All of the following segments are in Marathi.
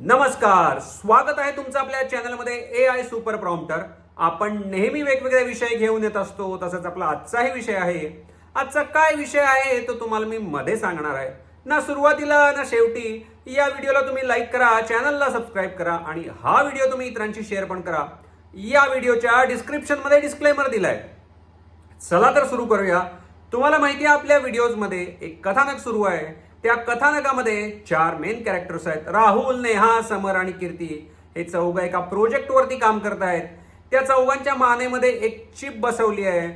नमस्कार, स्वागत आहे तुमचं आपल्या चॅनलमध्ये AI सुपर प्रॉम्प्टर. आपण नेहमी वेगवेगळे विषय घेऊन येत असतो. तसंच आपला आजचाही विषय आहे. आजचा काय विषय आहे तो तुम्हाला मी मध्ये सांगणार आहे. ना सुरुवातीला ना शेवटी. या व्हिडिओला तुम्ही लाईक करा, चॅनलला सबस्क्राईब करा आणि हा व्हिडिओ तुम्ही इतरांशी शेअर पण करा. या व्हिडिओच्या डिस्क्रिप्शनमध्ये डिस्क्लेमर दिलाय. चला तर सुरू करूया. तुम्हाला माहिती आहे आपल्या व्हिडिओजमध्ये एक कथानक सुरू आहे. त्या कथानकामध्ये 4 मेन कॅरेक्टर्स आहेत. राहुल, नेहा, समर आणि कीर्ती हे चौघ एका प्रोजेक्टवरती काम करत आहेत. त्या चौघांच्या मानेमध्ये एक चिप बसवली आहे.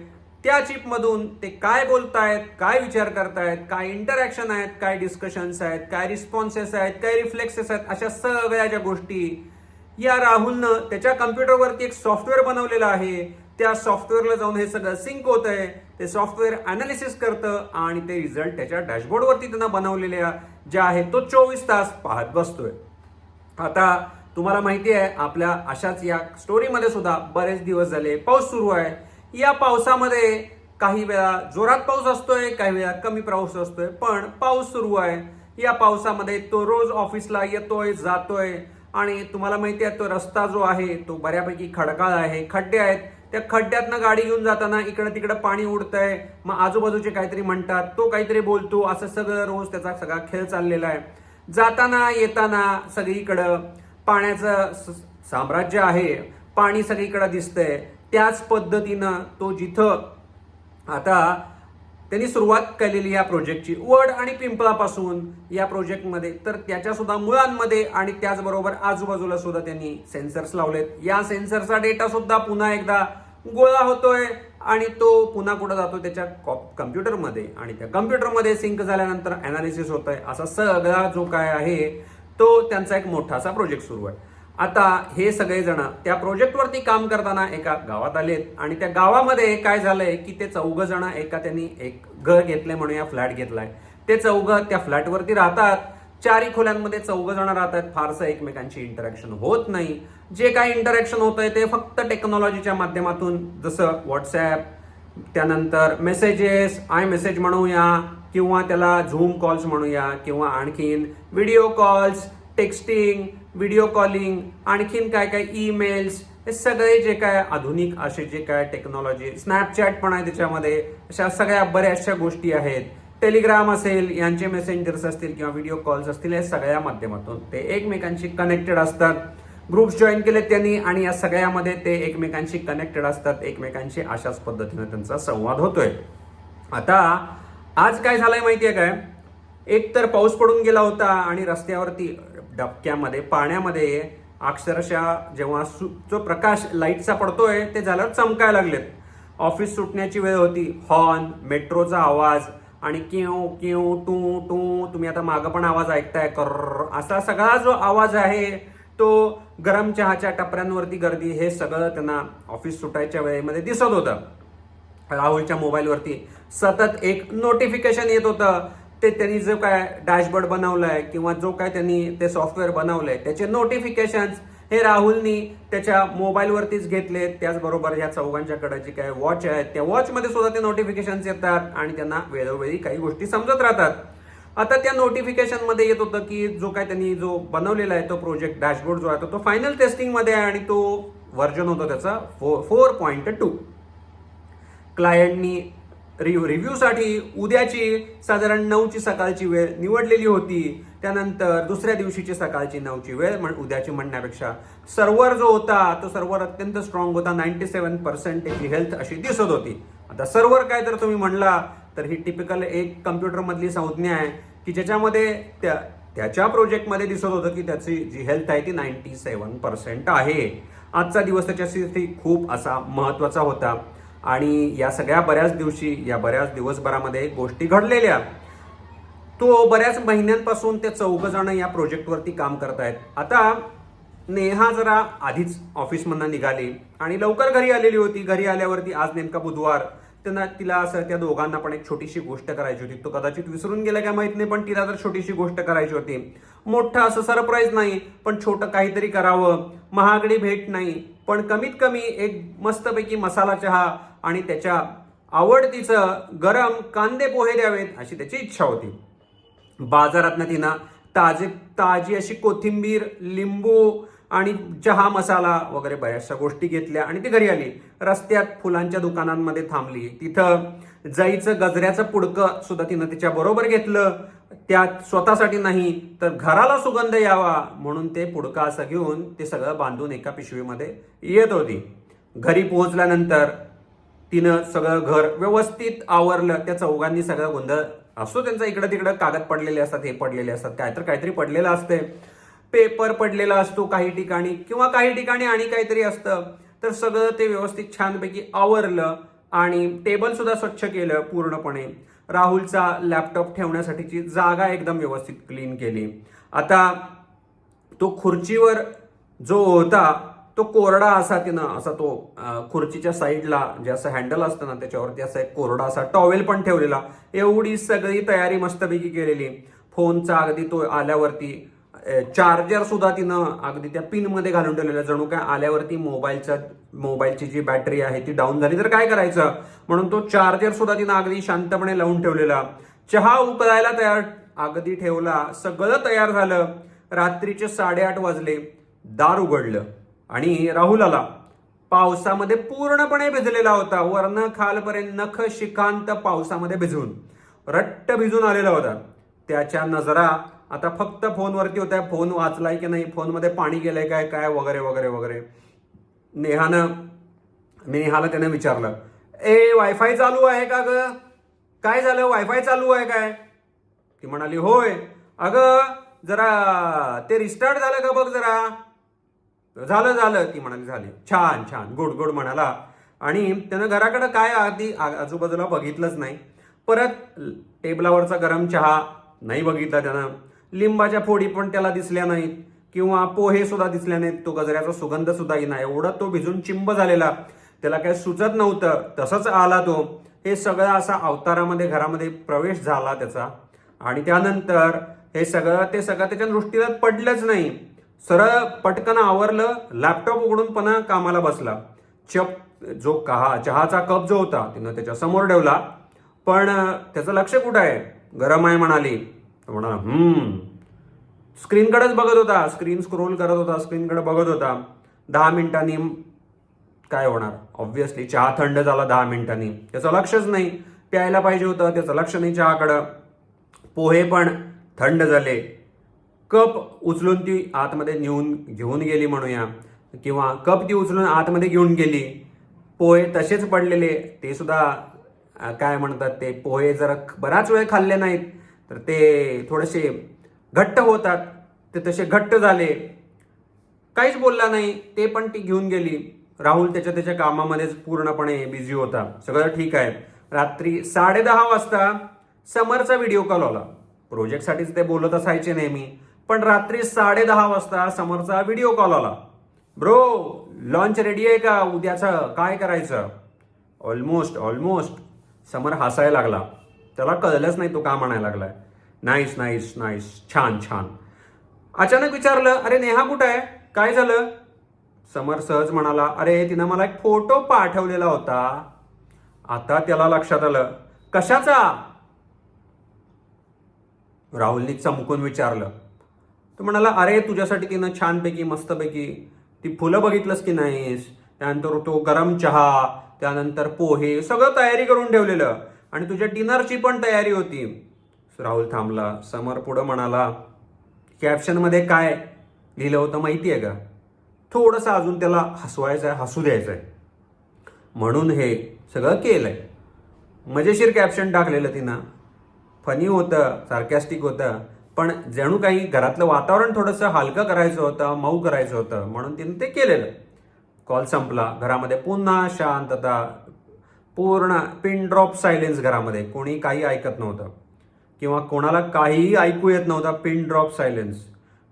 त्या चिपमधून ते काय बोलतायत, काय विचार करतायत, काय इंटरॅक्शन आहेत, काय डिस्कशन्स आहेत, काय रिस्पॉन्सेस आहेत, काय रिफ्लेक्सेस आहेत, अशा सगळ्या ज्या गोष्टी या राहुलनं त्याच्या कम्प्युटरवरती एक सॉफ्टवेअर बनवलेलं आहे. त्या सॉफ्टवेअरला जाऊन हे सगळं सिंक होत आहे. ते सॉफ्टवेअर अनालिसिस करतं आणि ते रिझल्ट त्याच्या डॅशबोर्डवरती त्यांना बनवलेल्या ज्या आहेत तो 24 तास पाहत बसतोय. आता तुम्हाला माहिती आहे आपल्या अशाच या स्टोरीमध्ये सुद्धा बरेच दिवस झाले पाऊस सुरू आहे. या पावसामध्ये काही वेळा जोरात पाऊस असतोय, काही वेळा कमी पाऊस असतोय, पण पाऊस सुरू आहे. या पावसामध्ये तो रोज ऑफिसला येतोय जातोय आणि तुम्हाला माहिती आहे तो रस्ता जो आहे तो बऱ्यापैकी खडकाळ आहे, खड्डे आहेत. त्या खड्ड्यातनं गाडी घेऊन जाताना इकडं तिकडं पाणी उडतंय. मग आजूबाजूचे काहीतरी म्हणतात, तो काहीतरी बोलतो, असं सगळं रोज त्याचा सगळा खेळ चाललेला आहे. जाताना येताना सगळीकडं पाण्याचं साम्राज्य आहे. पाणी सगळीकडे दिसतंय. त्याच पद्धतीनं तो जिथं आता त्यांनी सुरुवात केलेली या प्रोजेक्टची वड आणि पिंपळापासून या प्रोजेक्टमध्ये, तर त्याच्या सुद्धा मुळांमध्ये आणि त्याचबरोबर आजूबाजूला सुद्धा त्यांनी सेन्सर्स लावलेत. या सेन्सरचा डेटा सुद्धा पुन्हा एकदा गोळा होतोय आणि तो पुन्हा कुठं जातो त्याच्या कम्प्युटरमध्ये आणि त्या कम्प्युटरमध्ये सिंक झाल्यानंतर अनालिसिस होतंय. असा सगळा जो काय आहे तो त्यांचा एक मोठासा प्रोजेक्ट सुरू आहे. आता हे सगळेजण त्या प्रोजेक्टवरती काम करताना एका गावात आलेत आणि त्या गावामध्ये काय झालंय की ते चौघ जण त्यांनी एक घर घेतलंय म्हणूया, फ्लॅट घेतलाय. ते चौघ त्या फ्लॅटवरती राहतात. 4 खोल्यांमध्ये चौघ जण राहतात. फारसं एकमेकांची इंटरॅक्शन होत नाही. जे काही इंटरॅक्शन होत आहे ते फक्त टेक्नॉलॉजीच्या माध्यमातून, जसं व्हॉट्सॲप, त्यानंतर मेसेजेस, आय मेसेज म्हणूया किंवा त्याला झूम कॉल्स म्हणूया किंवा आणखीन video calls, texting, video calling, आणखीन काय काय ईमेल्स, हे सगळे जे काय आधुनिक असे जे काय टेक्नॉलॉजी, स्नॅपचॅट पण आहे त्याच्यामध्ये, अशा सगळ्या बऱ्याचशा गोष्टी आहेत. टेलिग्राम असेल, यांचे मेसेंजर्स असतील किंवा व्हिडिओ कॉल्स असतील, या सगळ्या माध्यमातून ते एकमेकांशी कनेक्टेड असतात. ग्रुप्स जॉईन केलेत त्यांनी आणि या सगळ्यामध्ये ते एकमेकांशी कनेक्टेड असतात. एकमेकांशी अशाच पद्धतीने त्यांचा संवाद होतोय. आता आज काय झालंय माहितीये काय, एक तर पाऊस पडून गेला होता आणि रस्त्यावरती डबक्यामध्ये पाण्यामध्ये अक्षरशः जेव्हा जो प्रकाश लाईटचा पडतोय ते झाल्यावर चमकायला लागलेत. ऑफिस सुटण्याची वेळ होती. हॉर्न, मेट्रोचा आवाज आणि किव किव टू टू, तुम्ही आता मागं पण आवाज ऐकताय, कर्र, असा सगळा जो आवाज आहे तो गरम चहाच्या टपऱ्यांवरती गर्दी, हे सगळं त्यांना ऑफिस सुटायच्या वेळेमध्ये दिसत होतं. राहुलच्या मोबाईलवरती सतत एक नोटिफिकेशन येत होतं. ते त्यांनी जो काय डॅशबोर्ड बनवलाय किंवा जो काय त्यांनी ते सॉफ्टवेअर बनवलंय त्याचे नोटिफिकेशन्स हे राहुलनी त्याच्या मोबाईलवरतीच घेतले. त्याचबरोबर या चौघांच्याकडे जे काय वॉच आहेत त्या वॉचमध्ये सुद्धा ते नोटिफिकेशन्स येतात आणि त्यांना वेळोवेळी काही गोष्टी समजत राहतात. आता त्या नोटिफिकेशन मध्ये येत होतं की जो काय त्यांनी जो बनवलेला आहे तो प्रोजेक्ट डॅशबोर्ड जो आहे तो फायनल टेस्टिंगमध्ये आहे आणि तो व्हर्जन होतो त्याचा 4.2. क्लायंटनी रिव्ह्यूसाठी उद्याची साधारण 9ची सकाळची वेळ निवडलेली होती. त्यानंतर दुसऱ्या दिवशीची सकाळची 9ची वेळ, उद्याची म्हणण्यापेक्षा सर्व्हर जो होता तो सर्व्हर अत्यंत स्ट्रॉंग होता. 97% त्याची हेल्थ अशी दिसत होती. आता सर्व्हर काय तर तुम्ही म्हणला तर ही टिपिकल एक कम्प्युटर मधली संज्ञा आहे की ज्याच्यामध्ये त्याच्या प्रोजेक्टमध्ये दिसत होतं की त्याची जी हेल्थ आहे ती 97% आहे. आजचा दिवस त्याच्यासाठी खूप असा महत्वाचा होता आणि या सगळ्या बऱ्याच दिवसभरामध्ये गोष्टी घडलेल्या. तो बऱ्याच महिन्यांपासून ते चौघ जण या प्रोजेक्टवरती काम करतायत. आता नेहा जरा आधीच ऑफिसमधनं निघाली आणि लवकर घरी आलेली होती. घरी आल्यावरती आज नेमका बुधवार, तिला असं त्या दोघांना पण एक छोटीशी गोष्ट करायची होती. तो कदाचित विसरून गेला का माहित नाही, पण तिला तर छोटीशी गोष्ट करायची होती. मोठं असं सरप्राईज नाही, पण छोटं काहीतरी करावं. महागडी भेट नाही, पण कमीत कमी एक मस्तपैकी मसाला चहा आणि त्याच्या आवडतीचं गरम कांदे पोहे द्यावेत अशी त्याची इच्छा होती. बाजारातनं तिनं ताजी अशी कोथिंबीर, लिंबू आणि चहा मसाला वगैरे बऱ्याचशा गोष्टी घेतल्या आणि ती घरी आली. रस्त्यात फुलांच्या दुकानांमध्ये थांबली. तिथं जाईचं गजऱ्याचं पुडकं सुद्धा तिनं तिच्या बरोबर घेतलं. त्यात स्वतःसाठी नाही तर घराला सुगंध यावा म्हणून ते पुडकं असं घेऊन ते सगळं बांधून एका पिशवीमध्ये येत होती. घरी पोहोचल्यानंतर तिनं सगळं घर व्यवस्थित आवरलं. त्या चौघांनी सगळं गोंधळ असतो त्यांचा, इकडं तिकडं कागद पडलेले असतात, हे पडलेले असतात, काहीतरी पडलेलं असते, पेपर पडलेला असतो काही ठिकाणी किंवा काही ठिकाणी आणि काहीतरी असतं. तर सगळं ते व्यवस्थित छानपैकी आवरलं आणि टेबल सुद्धा स्वच्छ केलं पूर्णपणे. राहुलचा लॅपटॉप ठेवण्यासाठीची जागा एकदम व्यवस्थित क्लीन केली. आता तो खुर्चीवर जो होता तो कोरडा असा तिनं असा तो खुर्चीच्या साईडला जे असं हँडल असतं ना त्याच्यावरती असा एक कोरडा असा टॉवेल पण ठेवलेला. एवढी सगळी तयारी मस्तपैकी केलेली. फोनचा अगदी तो आल्यावरती चार्जर सुद्धा तिनं अगदी त्या पिन मध्ये घालून ठेवलेला. जणू काय आल्यावरती मोबाईलची जी बॅटरी आहे ती डाऊन झाली तर काय करायचं म्हणून तो चार्जर सुद्धा तिनं अगदी शांतपणे लावून ठेवलेला. चहा उकळायला तयार अगदी ठेवला. सगळं तयार झालं. रात्रीचे 8:30 वाजले. दार उघडलं आणि राहुल आला. पावसामध्ये पूर्णपणे भिजलेला होता. वरनं खालपर्यंत नख शिकांत पावसामध्ये भिजून रट्ट भिजून आलेला होता. त्याच्या नजरा आता फक्त फोनवरती होत्या. फोन वाचलाय की नाही, फोनमध्ये पाणी गेलंय काय वगैरे वगैरे वगैरे. नेहाला त्याने विचारलं, वायफाय चालू आहे का ग? काय झालं, वायफाय चालू आहे काय? ती म्हणाली होय. अगं जरा ते रिस्टार्ट झालं का बघ जरा. झालं. ती म्हणाली झाली. छान गुड म्हणाला. आणि त्यानं घराकडे काय आधी आजूबाजूला बघितलंच नाही. परत टेबलावरचा गरम चहा नाही बघितला त्यानं. लिंबाच्या फोडी पण त्याला दिसल्या नाहीत किंवा पोहे सुद्धा दिसले नाहीत. तो गजऱ्याचा सुगंध सुद्धा येईना. एवढा तो भिजून चिंब झालेला. त्याला काही सुचत नव्हतं. तसंच आला तो. हे सगळं असा अवतारामध्ये घरामध्ये प्रवेश झाला त्याचा. आणि त्यानंतर ते सगळं त्याच्या दृष्टीला पडलंच नाही. सरळ पटकन आवरलं. लॅपटॉप उघडून पुन्हा कामाला बसला. चहाचा कप जो होता तिनं त्याच्या समोर ठेवला. पण त्याचं लक्ष कुठं आहे? गरम आहे म्हणाली. म्हणाला स्क्रीनकडेच बघत होता. स्क्रीन स्क्रोल करत होता. स्क्रीनकडे बघत होता. 10 मिनिटांनी काय होणार? ऑब्व्हियसली चहा थंड झाला 10 मिनिटांनी. त्याचं लक्षच नाही. प्यायला पाहिजे होतं त्याचं लक्ष नाही चहाकडं. पोहे पण थंड झाले. कप उचलून ती आतमध्ये घेऊन गेली म्हणूया किंवा कप ती उचलून आतमध्ये घेऊन गेली. पोहे तसेच पडलेले. ते सुद्धा काय म्हणतात ते पोहे जरा बराच वेळ खाल्ले नाहीत तर ते थोडेसे घट्ट होतात. ते तसे घट्ट झाले. काहीच बोलला नाही. ते पण ती घेऊन गेली. राहुल त्याच्या कामामध्येच पूर्णपणे बिझी होता. सगळं ठीक आहे. रात्री 10:30 वाजता समरचा व्हिडिओ कॉल आला. प्रोजेक्टसाठीच ते बोलत असायचे नेहमी. पण रात्री 10:30 वाजता समरचा व्हिडिओ कॉल आला. ब्रो लॉन्च रेडी आहे का? उद्याचं काय करायचं? ऑलमोस्ट. समर हसायला लागला. त्याला कळलंच नाही तो का म्हणायला लागलाय. नाईस छान. अचानक विचारलं, अरे नेहा कुठं आहे? काय झालं? समर सहज म्हणाला, अरे तिनं मला एक फोटो पाठवलेला होता. आता त्याला लक्षात आलं. कशाचा? राहुलनी चमकून विचारलं. तो म्हणाला, अरे तुझ्यासाठी तिनं छानपैकी मस्तपैकी ती फुलं बघितलंस की नाहीस? त्यानंतर तो गरम चहा, त्यानंतर पोहे सगळं तयारी करून ठेवलेलं आणि तुझ्या डिनरची पण तयारी होती. राहुल थांबला. समर पुढं म्हणाला, कॅप्शनमध्ये काय लिहिलं होतं माहिती आहे का? थोडंसं अजून त्याला हसू द्यायचंय म्हणून हे सगळं केलंय. मजेशीर कॅप्शन टाकलेलं तिनं. फनी होतं, सार्कॅस्टिक होतं, पण जणू काही घरातलं वातावरण थोडंसं हलकं करायचं होतं, मऊ करायचं होतं म्हणून तिने ते केलेलं. कॉल संपला. घरामध्ये पुन्हा शांतता. पूर्ण पिन ड्रॉप सायलेन्स घरामध्ये. कोणी काही ऐकत नव्हतं किंवा कोणाला काहीही ऐकू येत नव्हता. Pin drop silence.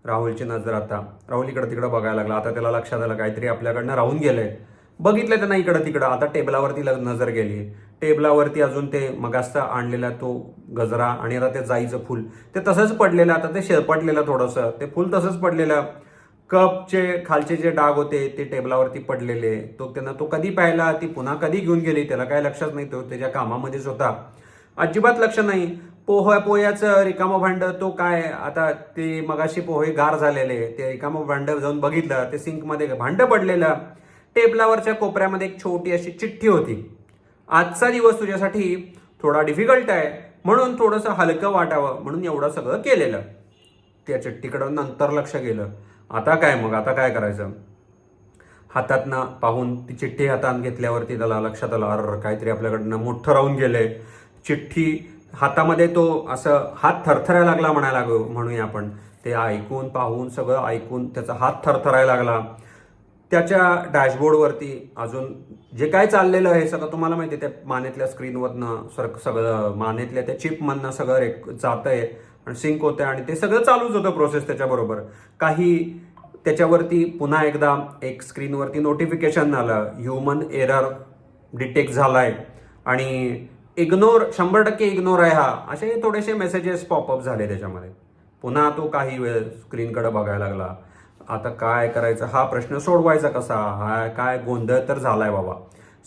राहुलची नजर आता राहुल इकडं तिकडं बघायला लागला. आता त्याला लक्षात आलं काहीतरी आपल्याकडनं राहून गेलंय. बघितलं त्यांना इकडं तिकडं. आता टेबलावरती नजर गेली. टेबलावरती अजून ते मगासचा आणलेला तो गजरा आणि आता ते जाईचं फुल ते तसंच पडलेलं. आता ते शेरपटलेलं थोडंसं. ते फुल तसंच पडलेलं. कपचे खालचे जे डाग होते ते टेबलावरती पडलेले. तो कधी पाहिला, ती पुन्हा कधी घेऊन गेली त्याला काय लक्षात नाही. तो त्याच्या कामामध्येच होता. अजिबात लक्ष नाही. पोह्याचं रिकामं भांड, तो काय आता ते मगाशी पोहे गार झालेले, ते रिकामं भांड जाऊन बघितलं, ते सिंकमध्ये भांड पडलेलं. टेबलावरच्या कोपऱ्यामध्ये एक छोटी अशी चिठ्ठी होती. आजचा दिवस तुझ्यासाठी थोडा डिफिकल्ट आहे, म्हणून थोडंसं हलकं वाटावं म्हणून एवढं सगळं केलेलं. त्या चिठ्ठीकडं नंतर लक्ष गेलं. आता काय करायचं? हातातनं पाहून ती चिठ्ठी हातात घेतल्यावरती त्याला लक्षात आलं, अरे काहीतरी आपल्याकडनं मोठं राहून गेलंय. चिठ्ठी हातामध्ये, तो असं हात थरथरायला लागला म्हणूया आपण. ते ऐकून पाहून सगळं ऐकून त्याचा हात थरथरायला लागला. त्याच्या डॅशबोर्डवरती अजून जे काय चाललेलं आहे सगळं तुम्हाला माहिती आहे. त्या मानेतल्या स्क्रीनवरनं सगळं मानेतल्या त्या चिपमधनं सगळं जातंय आणि सिंक होतंय आणि ते सगळं चालूच होतं प्रोसेस त्याच्याबरोबर. काही त्याच्यावरती पुन्हा एकदा एक स्क्रीनवरती नोटिफिकेशन आलं, ह्युमन एरर डिटेक्ट झालाय आणि 100% इग्नोर आहे हा, असे थोडेसे मेसेजेस पॉपअप झाले त्याच्यामध्ये. पुन्हा तो काही वेळ स्क्रीनकडे बघायला लागला. आता काय करायचं, हा प्रश्न सोडवायचा कसा? हा काय गोंधळ तर झालाय बाबा,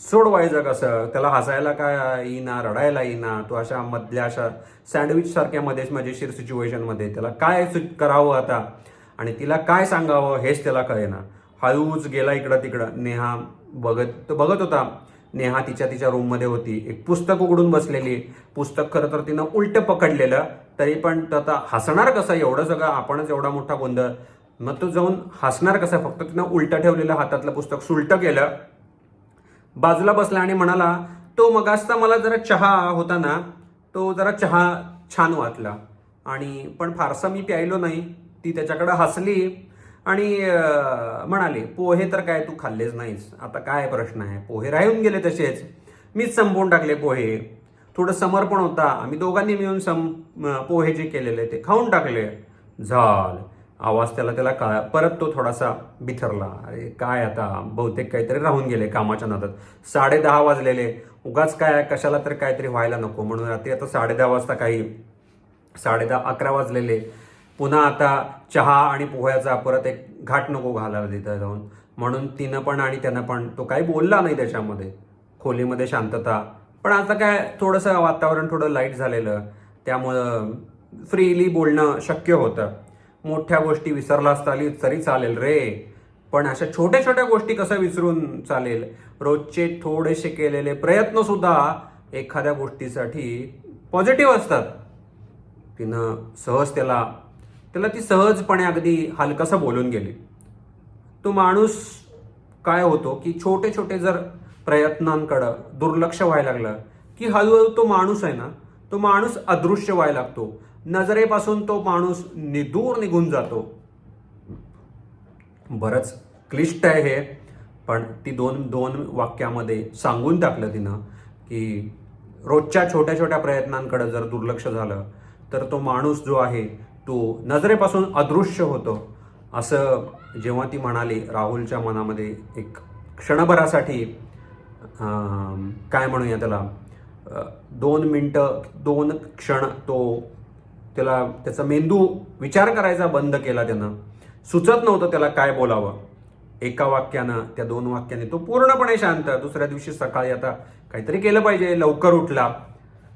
सोडवायचं कसं? त्याला हसायला काय येईना, रडायला येईना. तो अशा मधल्या अशा सँडविच सारख्या मजेशीर सिच्युएशनमध्ये त्याला काय करावं आता आणि तिला काय सांगावं हेच त्याला कळेना. हळूच गेला इकडं तिकडं. नेहा बघत होता. नेहा तिच्या रूममध्ये होती, एक पुस्तक उघडून बसलेली. पुस्तक खरं तर तिनं उलटं पकडलेलं, तरी पण आता हसणार कसं? एवढं सगळं आपणच एवढा मोठा गोंधळ, मग तो जाऊन हसणार कसा? फक्त तिनं उलटं ठेवलेलं हातातलं पुस्तक सुलटं केलं, बाजूला बसला आणि म्हणाला, तो मगासचा मला जरा चहा होता ना, तो जरा चहा छान वाटला आणि पण फारसा मी प्यायलो नाही. ती त्याच्याकडे हसली आणि म्हणाली, पोहे तर काय तू खाल्लेच नाहीस, आता काय प्रश्न आहे? पोहे राहून गेले तसेच, मीच संपवून टाकले पोहे. थोडं समर्पण होता, आम्ही दोघांनी मिळून पोहे जे केलेले ते खाऊन टाकले. झाल आवाज त्याला परत तो थोडासा बिथरला. अरे काय आता, बहुतेक काहीतरी राहून गेले कामाच्या नादात. 10:30 वाजलेले, उगाच काय कशाला तर काहीतरी व्हायला नको म्हणून रात्री आता 10:30 वाजता काही 10:30 11 वाजलेले. पुन्हा आता चहा आणि पोह्याचा परत एक घाट नको घालायला तिथं जाऊन, म्हणून तिनं पण आणि त्यानं पण, तो काही बोलला नाही त्याच्यामध्ये. खोलीमध्ये शांतता. पण आता काय थोडंसं वातावरण थोडं लाईट झालेलं, त्यामुळं फ्रीली बोलणं शक्य होतं. मोठ्या गोष्टी विसरला तरी चालेल रे, पण अशा छोट्या छोट्या गोष्टी कसं विसरून चालेल? रोजचे थोडेसे केलेले प्रयत्न सुद्धा एखाद्या गोष्टीसाठी पॉझिटिव्ह असतात. तिनं सहज त्याला ती सहजपणे अगदी हलकसं बोलून गेली. तो माणूस काय होतो की छोटे छोटे जर प्रयत्नांकडं दुर्लक्ष व्हायला लागलं की हळूहळू तो माणूस आहे ना, तो माणूस अदृश्य व्हायला लागतो. नजरेपासून तो माणूस दूर निघून जातो. बरंच क्लिष्ट आहे हे, पण ती दोन वाक्यामध्ये सांगून टाकलं तिनं की रोजच्या छोट्या छोट्या प्रयत्नांकडे जर दुर्लक्ष झालं तर तो माणूस जो आहे तो नजरेपासून अदृश्य होतो. असं जेव्हा ती म्हणाली, राहुलच्या मनामध्ये एक क्षणभरासाठी काय म्हणूया त्याला, 2 मिनिटं 2 क्षण त्याचा मेंदू विचार करायचा बंद केला. त्यानं सुचत नव्हतं त्याला काय बोलावं. एका वाक्यानं, त्या 2 वाक्याने तो पूर्णपणे शांत. दुसऱ्या दिवशी सकाळी आता काहीतरी केलं पाहिजे.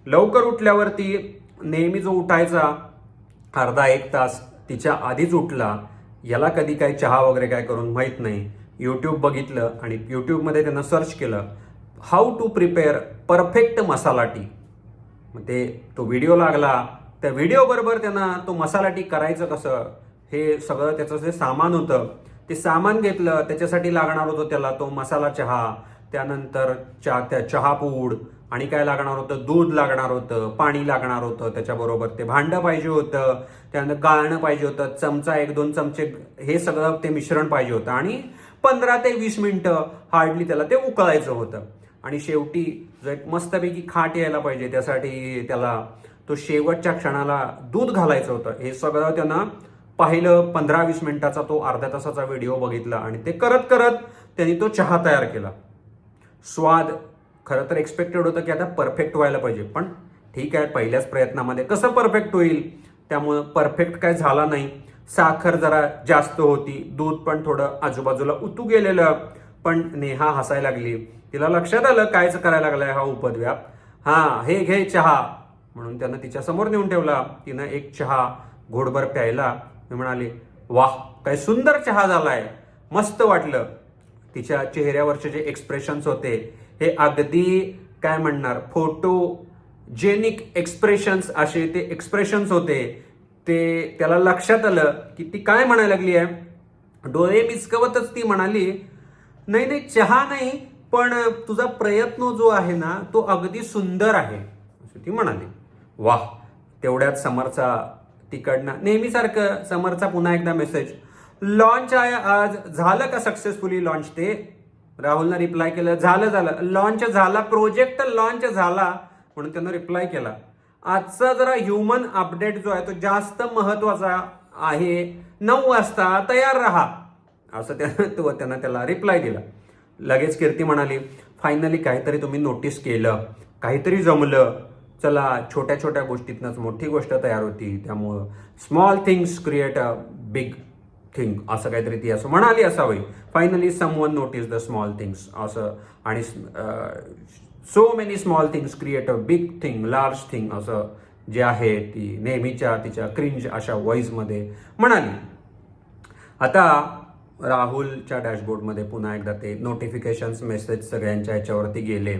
लवकर उठल्यावरती नेहमी जो उठायचा अर्धा 1 तास तिच्या आधीच उठला. याला कधी काही चहा वगैरे काय करून माहीत नाही. यूट्यूब बघितलं आणि यूट्यूबमध्ये त्यानं सर्च केलं, how to prepare perfect masala tea. मग तो व्हिडिओ लागला. त्या व्हिडिओ बरोबर त्यानं तो मसाला टी करायचं कसं, हे सगळं त्याचं जे सामान होतं ते सामान घेतलं. त्याच्यासाठी लागणार होतं त्याला तो मसाला चहा, त्यानंतर त्या चहापूड आणि काय लागणार होतं, दूध लागणार होतं, पाणी लागणार होतं, त्याच्याबरोबर ते भांडं पाहिजे होतं, त्यानंतर गाळणं पाहिजे होतं, चमचा 1-2 चमचे, हे सगळं ते मिश्रण पाहिजे होतं आणि 15 ते 20 मिनिटं हार्डली त्याला ते उकळायचं होतं. आणि शेवटी जो एक मस्तपैकी खाट यायला पाहिजे त्यासाठी त्याला तो शेवटच्या क्षणाला दूध घालायचं होतं. हे सगळं त्यानं पाहिलं. 15-20 मिनिटाचा तो अर्ध्या तासाचा व्हिडिओ बघितला आणि ते करत करत त्यांनी तो चहा तयार केला. स्वाद खरं तर एक्सपेक्टेड होतं की आता परफेक्ट व्हायला पाहिजे, पण ठीक आहे, पहिल्याच प्रयत्नामध्ये कसं परफेक्ट होईल. त्यामुळं परफेक्ट काय झाला नाही. साखर जरा जास्त होती, दूध पण थोडं आजूबाजूला उतू गेलेलं. पण नेहा हसायला लागली. तिला लक्षात आलं कायच करायला लागलाय हा उपद्व्याप. हे घे चहा म्हणून त्यानं तिच्या समोर नेऊन ठेवला. तिनं एक चहा घोडभर प्यायला. मी म्हणाले, वाह, काय सुंदर चहा झालाय, मस्त वाटलं. तिच्या चेहऱ्यावरचे जे एक्सप्रेशन्स होते हे अगदी काय म्हणणार, फोटोजेनिक एक्सप्रेशन्स असे ते एक्सप्रेशन्स होते. ते त्याला लक्षात आलं की ती काय म्हणायला लागली आहे. डोळे मिचकवतच ती म्हणाली, नाही नाही, चहा नाही, पण तुझा प्रयत्न जो आहे ना तो अगदी सुंदर आहे, असं ती म्हणाली. वाह. तेवढ्यात समरचा तिकडनं नेहमीसारखं समरचा पुन्हा एकदा मेसेज, लॉन्च आहे आज, झालं का सक्सेसफुली लॉन्च? ते राहुलनं रिप्लाय केलं, झालं, लॉन्च झाला, प्रोजेक्ट लॉन्च झाला. म्हणून त्यानं रिप्लाय केला, आजचा जरा ह्युमन अपडेट जो आहे तो जास्त महत्वाचा आहे, 9 वाजता तयार राहा, असं त्यानं त्याला रिप्लाय दिला. लगेच कीर्ती म्हणाली, फायनली काहीतरी तुम्ही नोटीस केलं, काहीतरी जमलं. चला, छोट्या छोट्या गोष्टीतनंच मोठी गोष्ट तयार होती. त्यामुळं small things create a big thing, असं काहीतरी ती असं म्हणाली असावी. Finally someone notice the small things असं, आणि so many small things create a big thing, large thing, असं जे आहे ती नेहमीच्या तिच्या क्रिंज अशा व्हॉइसमध्ये म्हणाली. आता राहुलच्या डॅशबोर्डमध्ये पुन्हा एकदा ते नोटिफिकेशन्स मेसेज सगळ्यांच्या ह्याच्यावरती गेले.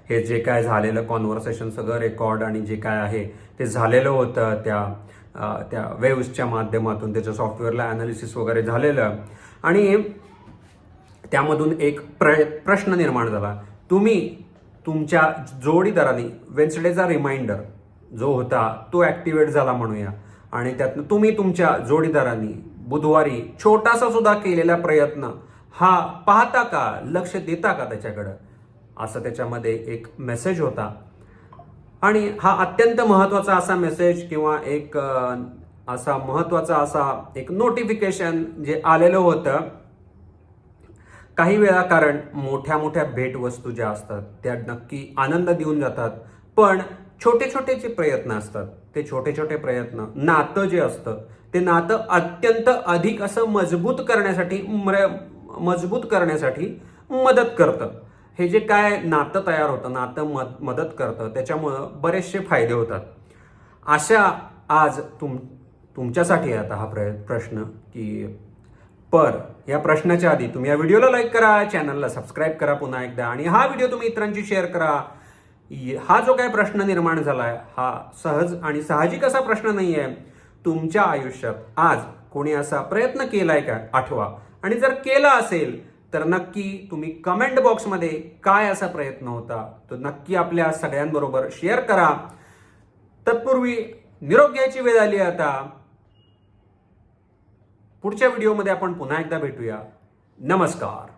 हे जे काय झालेलं कॉन्व्हर्सेशन सगळं रेकॉर्ड आणि जे काय आहे ते झालेलं होतं त्या वेव्सच्या माध्यमातून, त्याच्या सॉफ्टवेअरला ॲनालिसिस वगैरे झालेलं. आणि त्यामधून एक प्रश्न निर्माण झाला, तुम्ही तुमच्या जोडीदाराने वेन्सडेचा रिमाइंडर जो होता तो ॲक्टिवेट झाला म्हणूया, आणि त्यातनं तुम्ही तुमच्या जोडीदारांनी बुधवारी छोटासा सुद्धा केलेला प्रयत्न हा पाहता का, लक्ष देता का त्याच्याकडं, असं त्याच्यामध्ये एक मेसेज होता. आणि हा अत्यंत महत्वाचा असा मेसेज किंवा एक असा महत्वाचा असा एक नोटिफिकेशन जे आलेलं होतं. काही वेळा कारण मोठ्या मोठ्या भेटवस्तू ज्या असतात त्या नक्की आनंद देऊन जातात, पण छोटे छोटे जे प्रयत्न असतात ते छोटे छोटे प्रयत्न, नातं जे असतं ते नातं अत्यंत अधिक असं मजबूत करण्यासाठी मदत करतं. हे जे काय नातं तयार होतं, नातं मदत करतं, त्याच्यामुळं बरेचसे फायदे होतात. अशा आज तुमच्यासाठी आता हा प्रश्न की या प्रश्नाच्या आधी तुम्ही या व्हिडिओला लाईक करा, चॅनलला सबस्क्राईब करा पुन्हा एकदा, आणि हा व्हिडिओ तुम्ही इतरांशी शेअर करा. हा जो काय प्रश्न निर्माण झालाय हा सहज आणि साहजिक असा प्रश्न नाही आहे. तुमच्या आयुष्यात आज कोणी असा प्रयत्न केलाय का, आठवा. आणि जर केला असेल तर नक्की तुम्ही कमेंट बॉक्समध्ये काय असा प्रयत्न होता तो नक्की आपल्या सगळ्यांबरोबर शेअर करा. तत्पूर्वी निरोप घ्यायची वेळ आली. आता पुढच्या व्हिडिओमध्ये आपण पुन्हा एकदा भेटूया. नमस्कार.